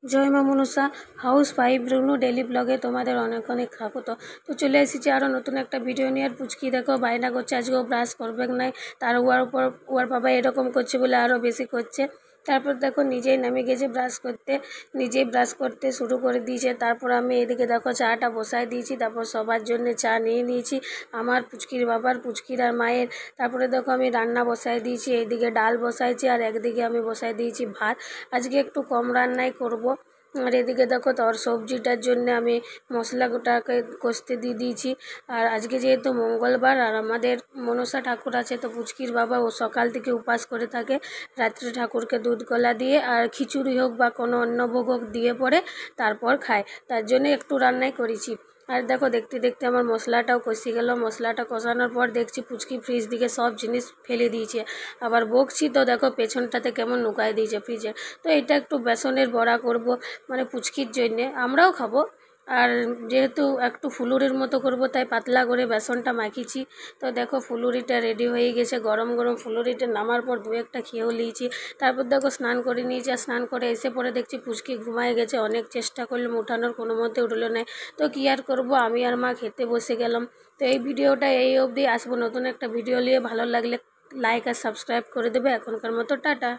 জয় মা Manasa house 5 Runu daily ব্লগে তোমাদের অনেক অনেক স্বাগত। তো চলে এসেছি আরও নতুন একটা ভিডিও নিয়ে। আর পুচকি দেখো বায়না করছে আজকেও ব্রাশ করবে নাই, তার ওর বাবা এরকম করছে বলে আরও বেশি করছে। তারপর দেখো নিজেই নামে গেছে ব্রাশ করতে, নিজেই ব্রাশ করতে শুরু করে দিয়েছে। তারপর আমি এদিকে দেখো চাটা বসাই দিয়েছি, তারপর সবার জন্য চা নিয়ে নিয়েছি, আমার পুচকির বাবার, পুচকির আর মায়ের। তারপরে দেখো আমি রান্না বসাই দিয়েছি, এইদিকে ডাল বসাইছি আর একদিকে আমি বসাই দিয়েছি ভাত। আজকে একটু কম রান্নাই করব। আর এদিকে দেখো তোর সবজিটার জন্য আমি মশলা গোটাকে কষতে দিয়ে দিয়েছি। আর আজকে যেহেতু মঙ্গলবার আর আমাদের মনসা ঠাকুর আছে, তো পুচকির বাবা ও সকাল থেকে উপাস করে থাকে, রাত্রে ঠাকুরকে দুধ কলা দিয়ে আর খিচুড়ি হোক বা কোনো অন্য ভোগ হোক দিয়ে পরে তারপর খায়, তার জন্য একটু রান্নাই করেছি। আর দেখো দেখতে দেখতে আমার মশলাটাও কষে গেল। মশলাটা কষানোর পর দেখছি পুচকি ফ্রিজ দিকে সব জিনিস ফেলে দিয়েছে, আবার বকছি তো দেখো পেছনটাতে কেমন লুকায় দিয়েছে ফ্রিজে। তো এটা একটু বেসনের বড়া করব, মানে পুচকির জন্যে, আমরাও খাবো। আর যেহেতু একটু ফুলুরির মতো করব তাই পাতলা করে বেসনটা মাখিয়েছি। তো দেখো ফুলুরিটা রেডি হয়ে গেছে, গরম গরম ফুলুরিটা নামার পর দু একটা খেয়েও নিয়েছি। তারপর দেখো স্নান করে নিয়েছি, আর স্নান করে এসে পরে দেখছি পুচকি ঘুমায় গেছে। অনেক চেষ্টা করলাম উঠানোর, কোনো মতে উঠলো না। তো কী আর করবো, আমি আর মা খেতে বসে গেলাম। তো এই ভিডিওটা এই অবধি, আসবো নতুন একটা ভিডিও নিয়ে। ভালো লাগলে লাইক আর সাবস্ক্রাইব করে দেবে। এখনকার মতো টাটা।